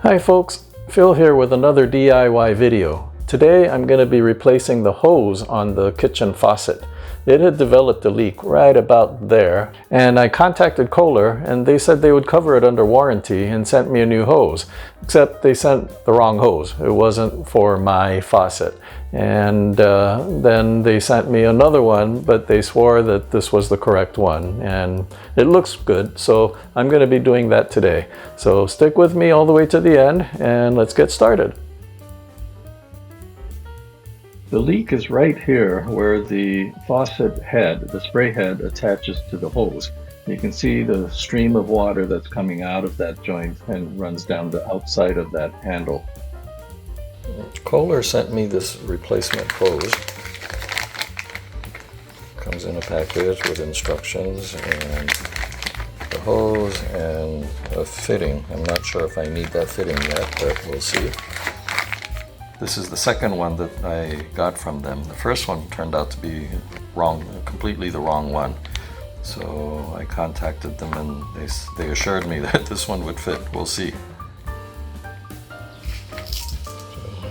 Hi folks, Phil here with another DIY video. Today I'm going to be replacing the hose on the kitchen faucet. It had developed a leak right about there, and I contacted Kohler and they said they would cover it under warranty and sent me a new hose. Except they sent the wrong hose. It wasn't for my faucet. And then they sent me another one, but they swore that this was the correct one, and it looks good, so I'm going to be doing that today. So stick with me all the way to the end and let's get started. The leak is right here where the faucet head, the spray head, attaches to the hose. You can see the stream of water that's coming out of that joint and runs down the outside of that handle. Kohler sent me this replacement hose. Comes in a package with instructions and the hose and a fitting. I'm not sure if I need that fitting yet, but we'll see. This is the second one that I got from them. The first one turned out to be wrong, completely the wrong one. So I contacted them and they assured me that this one would fit. We'll see.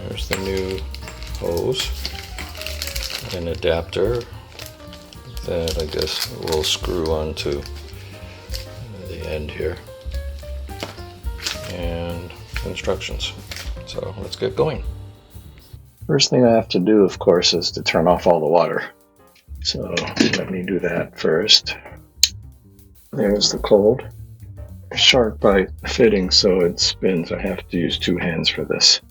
Here's the new hose, an adapter that I guess will screw onto the end here, and instructions. So let's get going. First thing I have to do, of course, is to turn off all the water. So let me do that first. There's the cold. Sharp bite fitting so it spins. I have to use two hands for this.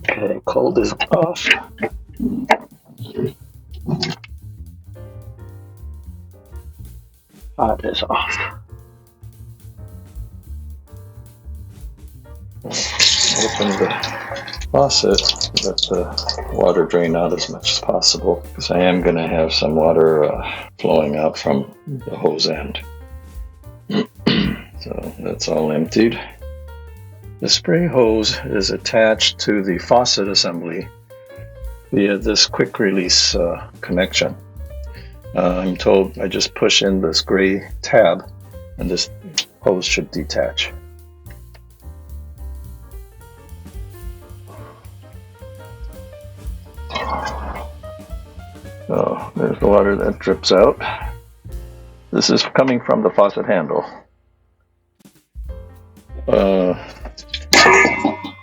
Okay, cold is off. Hot is off. Open the faucet to let the water drain out as much as possible, because I am going to have some water flowing out from the hose end. So that's all emptied. The spray hose is attached to the faucet assembly via this quick release connection. I'm told I just push in this gray tab and this hose should detach. So there's the water that drips out. This is coming from the faucet handle.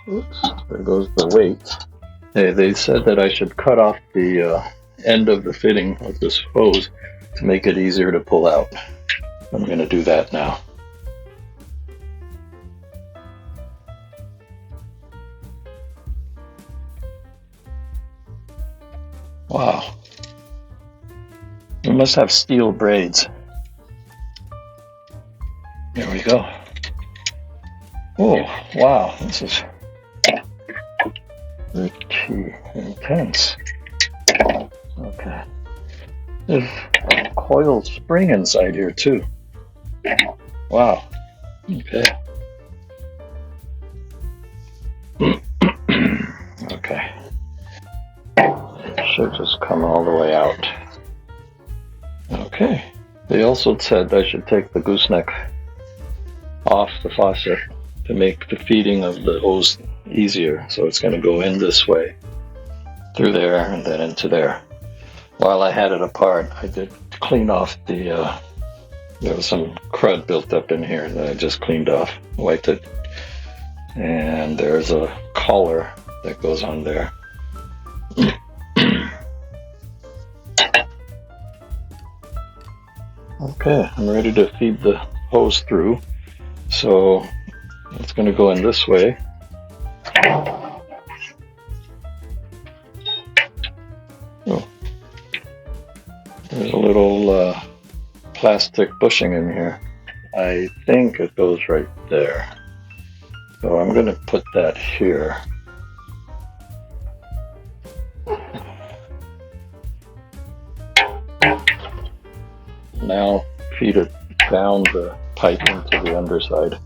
Oops, there goes the weight. They said that I should cut off the end of the fitting of this hose to make it easier to pull out. I'm going to do that now. Wow. You must have steel braids. There we go. Oh, wow, this is pretty intense. Okay. There's a coiled spring inside here too. Wow. Okay. Okay. It should just come all the way out. Okay. They also said I should take the gooseneck off the faucet to make the feeding of the hose easier. So it's going to go in this way, through there, and then into there. While I had it apart, I did clean off the, there was some crud built up in here that I just cleaned off, wiped it. And there's a collar that goes on there. Okay, I'm ready to feed the hose through. So it's going to go in this way. Oh. There's a little plastic bushing in here. I think it goes right there. So I'm going to put that here. Now feed it down the pipe into the underside.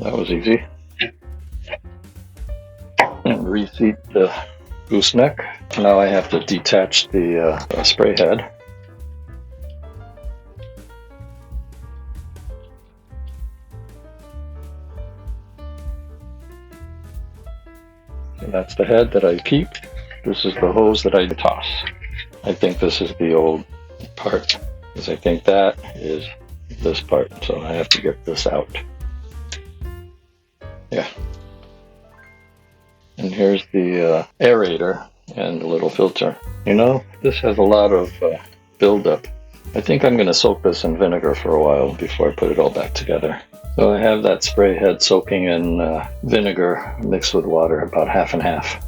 That was easy. And reseat the gooseneck. Now I have to detach the spray head. And that's the head that I keep. This is the hose that I toss. I think this is the old part, because I think that is this part, so I have to get this out. Yeah. And here's the aerator and the little filter. You know, this has a lot of buildup. I think I'm going to soak this in vinegar for a while before I put it all back together. So I have that spray head soaking in vinegar mixed with water, about half and half,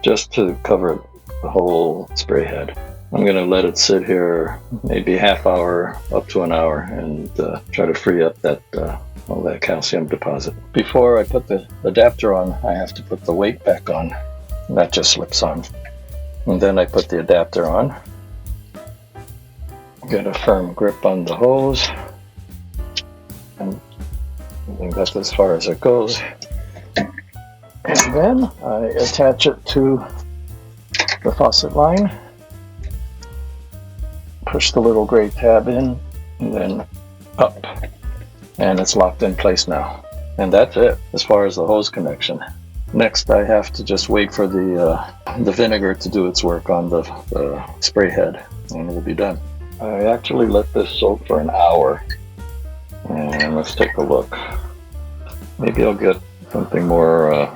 just to cover the whole spray head. I'm going to let it sit here maybe half hour up to an hour and try to free up that all that calcium deposit. Before I put the adapter on, I have to put the weight back on. And that just slips on. And then I put the adapter on. Get a firm grip on the hose. And I think that's as far as it goes. And then I attach it to the faucet line. Push the little gray tab in and then up. And it's locked in place now. And that's it as far as the hose connection. Next, I have to just wait for the vinegar to do its work on the spray head, and it'll be done. I actually let this soak for an hour. And let's take a look. Maybe I'll get something more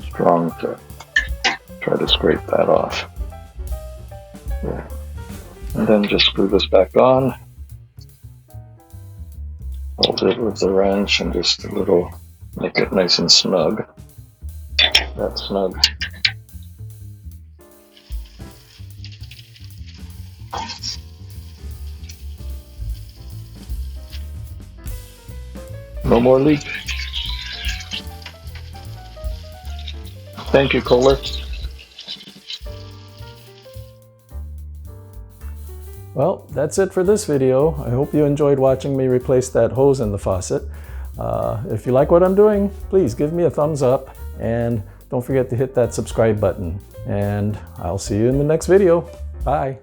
strong to try to scrape that off. Yeah. And then just screw this back on. Hold it with the wrench and just a little, make it nice and snug. That's snug. No more leak. Thank you, Kohler. Well, that's it for this video. I hope you enjoyed watching me replace that hose in the faucet. If you like what I'm doing, please give me a thumbs up and don't forget to hit that subscribe button. And I'll see you in the next video. Bye.